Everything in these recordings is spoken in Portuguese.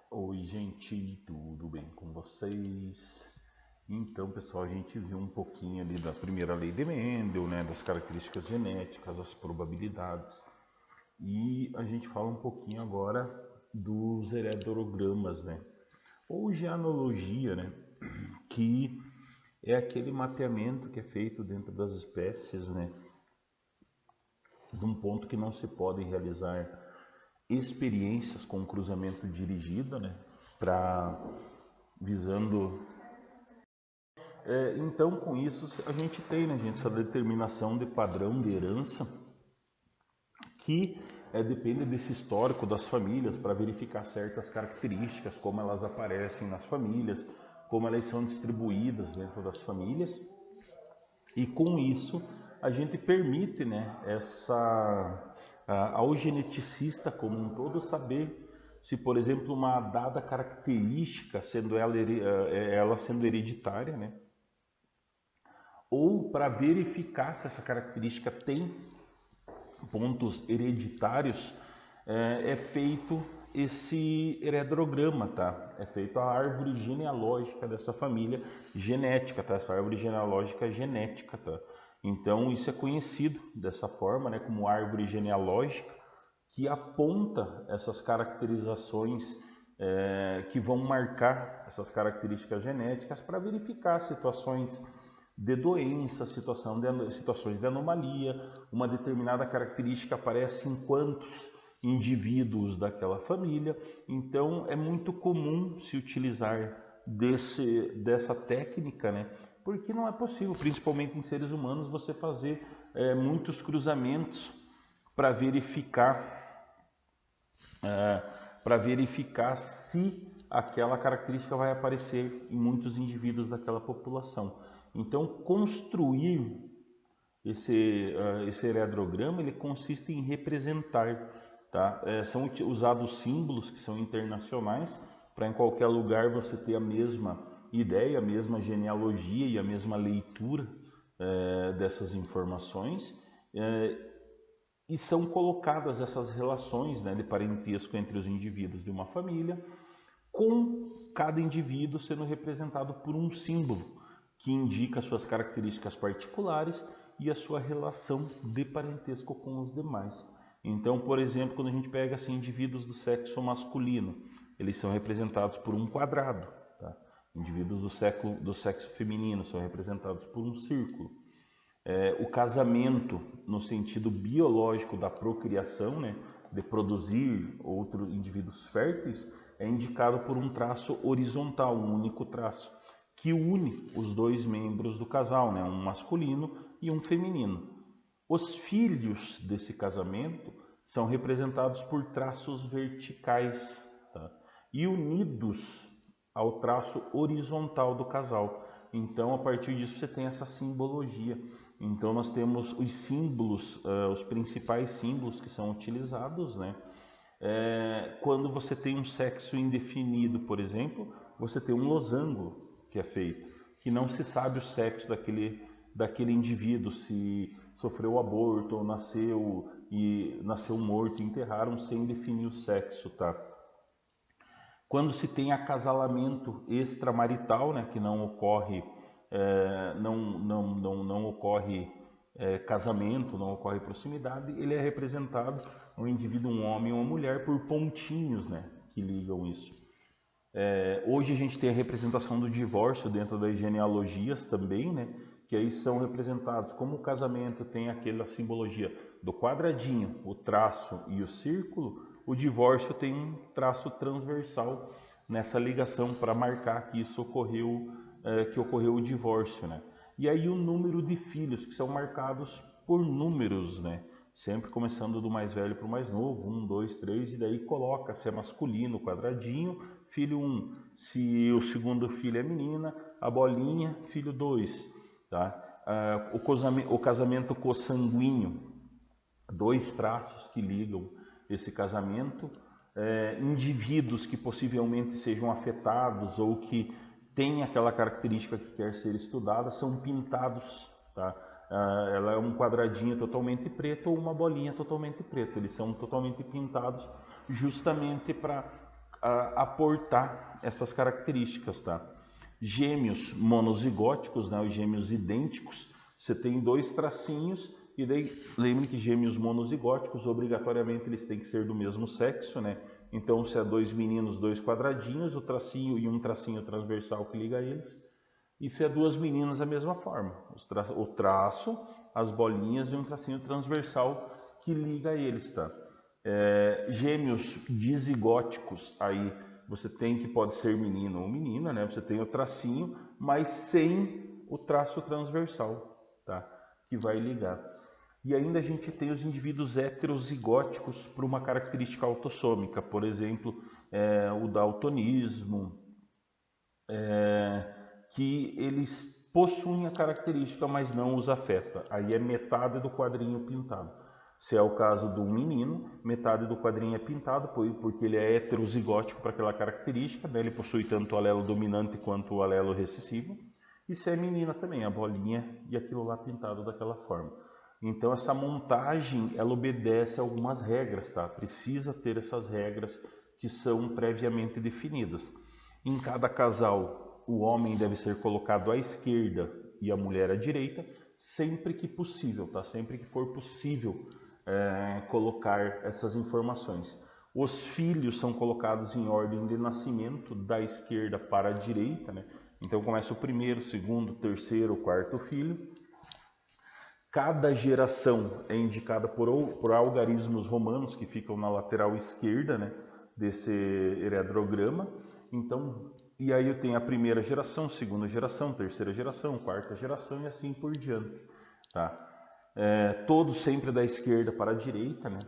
Oi, gente, tudo bem com vocês? Então, pessoal, a gente viu um pouquinho ali da primeira lei de Mendel, né, das características genéticas, as probabilidades, e a gente fala um pouquinho agora dos heredorogramas, né, ou genealogia, né, que é aquele mapeamento que é feito dentro das espécies, né, de um ponto que não se pode realizar experiências com cruzamento dirigido, né, para visando. Então, com isso, a gente tem, né, gente, essa determinação de padrão de herança que depende desse histórico das famílias para verificar certas características, como elas aparecem nas famílias, como elas são distribuídas dentro das famílias. E com isso, a gente permite, né, ao geneticista como um todo saber se, por exemplo, uma dada característica, sendo ela sendo hereditária, né, ou para verificar se essa característica tem pontos hereditários, é feito esse heredograma, tá? É feito a árvore genealógica dessa família genética, tá? Essa árvore genealógica genética, tá? Então isso é conhecido dessa forma, né, como árvore genealógica, que aponta essas caracterizações que vão marcar essas características genéticas para verificar situações de doença, situações de anomalia, uma determinada característica aparece em quantos indivíduos daquela família. Então é muito comum se utilizar dessa técnica, né? Porque não é possível, principalmente em seres humanos, você fazer muitos cruzamentos para verificar se aquela característica vai aparecer em muitos indivíduos daquela população. Então, construir esse heredograma ele consiste em representar, tá? São usados símbolos que são internacionais para em qualquer lugar você ter a mesma ideia, a mesma genealogia e a mesma leitura dessas informações. E são colocadas essas relações, né, de parentesco entre os indivíduos de uma família, com cada indivíduo sendo representado por um símbolo que indica suas características particulares e a sua relação de parentesco com os demais. Então, por exemplo, quando a gente pega assim, indivíduos do sexo masculino, eles são representados por um quadrado. Tá? Indivíduos do sexo feminino são representados por um círculo. O casamento, no sentido biológico da procriação, né, de produzir outros indivíduos férteis, é indicado por um traço horizontal, um único traço, que une os dois membros do casal, né, um masculino e um feminino. Os filhos desse casamento são representados por traços verticais, tá? E unidos ao traço horizontal do casal. Então, a partir disso, você tem essa simbologia. Então, nós temos os símbolos, os principais símbolos que são utilizados, né? Quando você tem um sexo indefinido, por exemplo, você tem um losango que é feito, que não se sabe o sexo daquele indivíduo, se sofreu aborto ou nasceu morto, enterraram sem definir o sexo, tá? Quando se tem acasalamento extramarital, né, que não ocorre, não ocorre casamento, não ocorre proximidade, ele é representado um indivíduo, um homem ou uma mulher, por pontinhos, né, que ligam isso. Hoje a gente tem a representação do divórcio dentro das genealogias também, né, que aí são representados como o casamento tem aquela simbologia do quadradinho, o traço e o círculo, o divórcio tem um traço transversal nessa ligação para marcar que isso ocorreu, que ocorreu o divórcio, né? E aí o número de filhos que são marcados por números, né? Sempre começando do mais velho para o mais novo, 1, 2, 3, e daí coloca se é masculino, quadradinho, filho 1. Se o segundo filho é menina, a bolinha, filho 2. Tá? O casamento consanguíneo, dois traços que ligam esse casamento, indivíduos que possivelmente sejam afetados ou que têm aquela característica que quer ser estudada são pintados, tá? Ela é um quadradinho totalmente preto ou uma bolinha totalmente preta. Eles são totalmente pintados justamente para aportar essas características, tá? Gêmeos monozigóticos, né, os gêmeos idênticos, você tem dois tracinhos, e daí lembre que gêmeos monozigóticos, obrigatoriamente eles têm que ser do mesmo sexo, né? Então, se é dois meninos, dois quadradinhos, o tracinho e um tracinho transversal que liga eles. E se é duas meninas, a mesma forma. O traço, as bolinhas e um tracinho transversal que liga eles, tá? Gêmeos dizigóticos, aí você tem que pode ser menino ou menina, né? Você tem o tracinho, mas sem o traço transversal, tá? Que vai ligar. E ainda a gente tem os indivíduos heterozigóticos por uma característica autossômica, por exemplo, o daltonismo, que eles possuem a característica, mas não os afeta. Aí é metade do quadrinho pintado. Se é o caso do menino, metade do quadrinho é pintado, porque ele é heterozigótico para aquela característica, né? Ele possui tanto o alelo dominante quanto o alelo recessivo. E se é menina também, a bolinha e aquilo lá pintado daquela forma. Então essa montagem, ela obedece a algumas regras, tá? Precisa ter essas regras que são previamente definidas. Em cada casal, o homem deve ser colocado à esquerda e a mulher à direita, sempre que possível, tá? Sempre que for possível colocar essas informações. Os filhos são colocados em ordem de nascimento, da esquerda para a direita, né? Então começa o primeiro, segundo, terceiro, quarto filho. Cada geração é indicada por algarismos romanos que ficam na lateral esquerda, né, desse heredrograma. Então, e aí eu tenho a primeira geração, segunda geração, terceira geração, quarta geração e assim por diante, tá? Todos sempre da esquerda para a direita, né?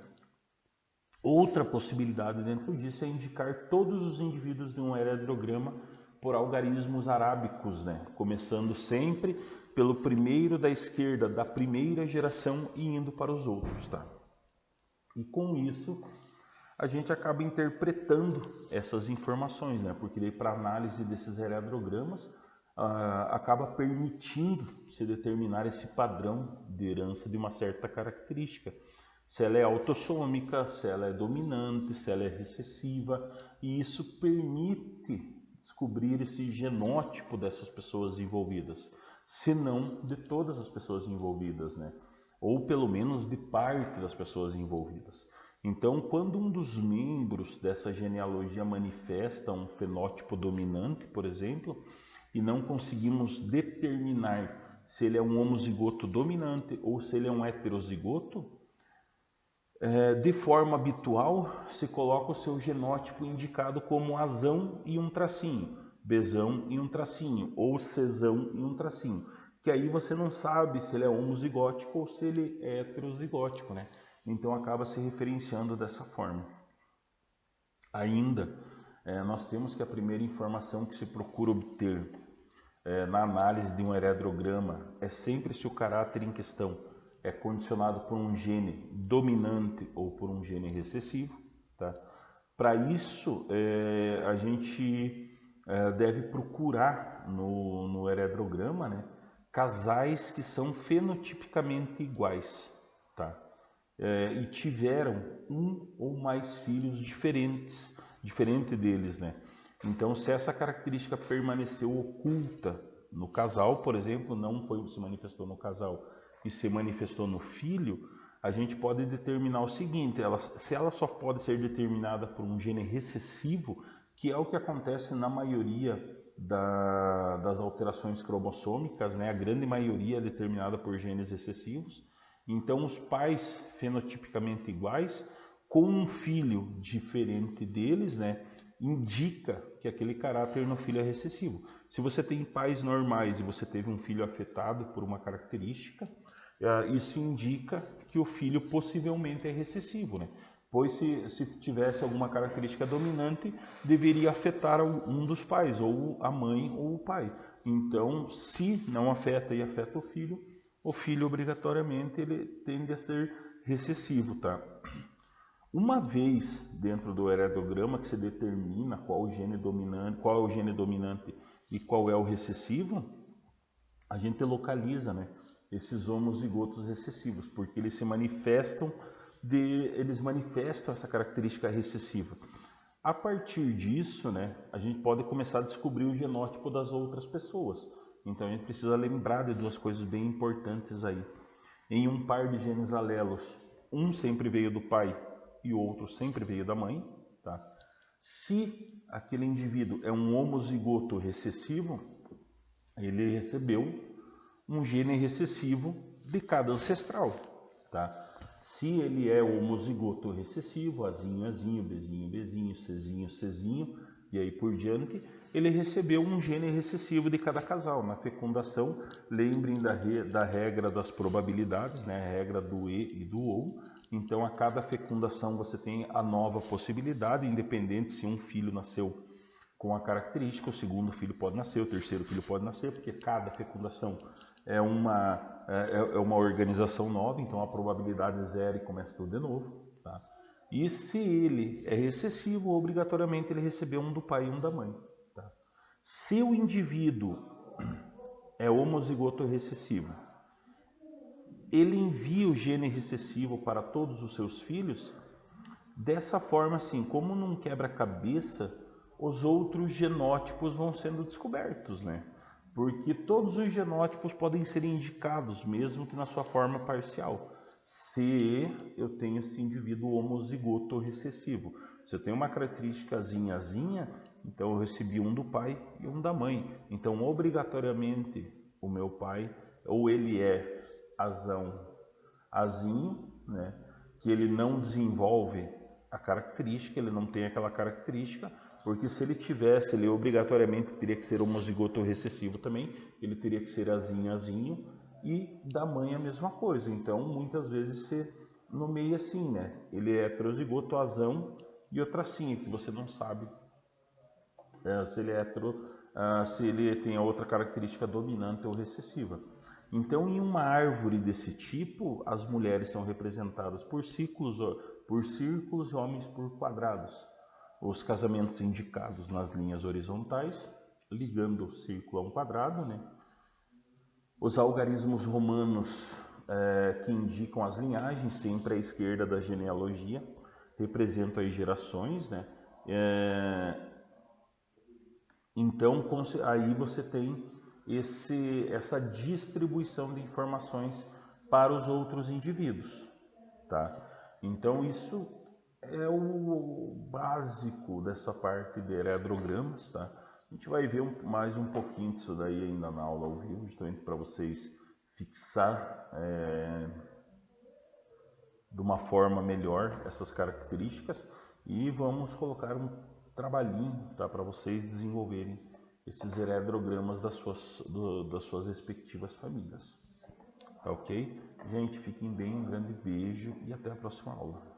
Outra possibilidade dentro disso é indicar todos os indivíduos de um heredrograma por algarismos arábicos, né? Começando sempre pelo primeiro da esquerda da primeira geração e indo para os outros, tá? E com isso a gente acaba interpretando essas informações, né? Porque daí para análise desses heredogramas acaba permitindo se determinar esse padrão de herança de uma certa característica. Se ela é autossômica, se ela é dominante, se ela é recessiva, e isso permite descobrir esse genótipo dessas pessoas envolvidas, se não de todas as pessoas envolvidas, né? Ou pelo menos de parte das pessoas envolvidas. Então, quando um dos membros dessa genealogia manifesta um fenótipo dominante, por exemplo, e não conseguimos determinar se ele é um homozigoto dominante ou se ele é um heterozigoto, de forma habitual se coloca o seu genótipo indicado como Azão e um tracinho, Bzão e um tracinho, ou Czão e um tracinho, que aí você não sabe se ele é homozigótico ou se ele é heterozigótico, né? Então acaba se referenciando dessa forma. Ainda, nós temos que a primeira informação que se procura obter na análise de um heredrograma é sempre se o caráter em questão é condicionado por um gene dominante ou por um gene recessivo, tá? Para isso, a gente deve procurar no heredrograma, né, casais que são fenotipicamente iguais, tá? E tiveram um ou mais filhos diferente deles, né? Então, se essa característica permaneceu oculta no casal, por exemplo, não se manifestou no casal e se manifestou no filho, a gente pode determinar o seguinte: se ela só pode ser determinada por um gene recessivo, que é o que acontece na maioria das alterações cromossômicas, né? A grande maioria é determinada por genes recessivos. Então, os pais fenotipicamente iguais, com um filho diferente deles, né, indica que aquele caráter no filho é recessivo. Se você tem pais normais e você teve um filho afetado por uma característica, isso indica que o filho possivelmente é recessivo, né? Pois se tivesse alguma característica dominante, deveria afetar um dos pais, ou a mãe ou o pai. Então, se não afeta e afeta o filho obrigatoriamente ele tende a ser recessivo, tá? Uma vez dentro do heredograma que se determina qual é o gene dominante e qual é o recessivo, a gente localiza, né, esses homozigotos recessivos, porque eles manifestam essa característica recessiva. A partir disso, né, a gente pode começar a descobrir o genótipo das outras pessoas. Então a gente precisa lembrar de duas coisas bem importantes aí. Em um par de genes alelos, um sempre veio do pai e o outro sempre veio da mãe. Tá? Se aquele indivíduo é um homozigoto recessivo, ele recebeu um gene recessivo de cada ancestral. Tá? Se ele é homozigoto recessivo, Azinho, Azinho, Bzinho, Bzinho, Czinho, Czinho, e aí por diante, ele recebeu um gene recessivo de cada casal. Na fecundação, lembrem da regra das probabilidades, né? A regra do E e do OU. Então, a cada fecundação você tem a nova possibilidade, independente se um filho nasceu com a característica, o segundo filho pode nascer, o terceiro filho pode nascer, porque cada fecundação é uma organização nova, então a probabilidade é zero e começa tudo de novo. Tá? E se ele é recessivo, obrigatoriamente ele recebeu um do pai e um da mãe. Tá? Se o indivíduo é homozigoto recessivo, ele envia o gene recessivo para todos os seus filhos, dessa forma assim, como num quebra-cabeça, os outros genótipos vão sendo descobertos, né? Porque todos os genótipos podem ser indicados, mesmo que na sua forma parcial, se eu tenho esse indivíduo homozigoto recessivo. Se eu tenho uma característica azinha, então eu recebi um do pai e um da mãe. Então, obrigatoriamente, o meu pai, ou ele é azinho, né? Que ele não desenvolve a característica, ele não tem aquela característica, porque se ele tivesse, ele obrigatoriamente teria que ser homozigoto recessivo também, ele teria que ser azinho, e da mãe a mesma coisa. Então, muitas vezes você nomeia assim, né? Ele é heterozigoto azão e outra assim, que você não sabe se ele é se ele tem a outra característica dominante ou recessiva. Então, em uma árvore desse tipo, as mulheres são representadas por círculos e homens por quadrados. Os casamentos indicados nas linhas horizontais, ligando o círculo a um quadrado, né? Os algarismos romanos que indicam as linhagens, sempre à esquerda da genealogia, representam as gerações, né? Então, aí você tem essa distribuição de informações para os outros indivíduos, tá? Então, isso é o básico dessa parte de heredogramas, tá? A gente vai ver mais um pouquinho disso daí ainda na aula ao vivo, justamente para vocês fixar de uma forma melhor essas características, e vamos colocar um trabalhinho, tá, para vocês desenvolverem esses heredogramas das suas respectivas famílias. Tá ok? Gente, fiquem bem, um grande beijo e até a próxima aula.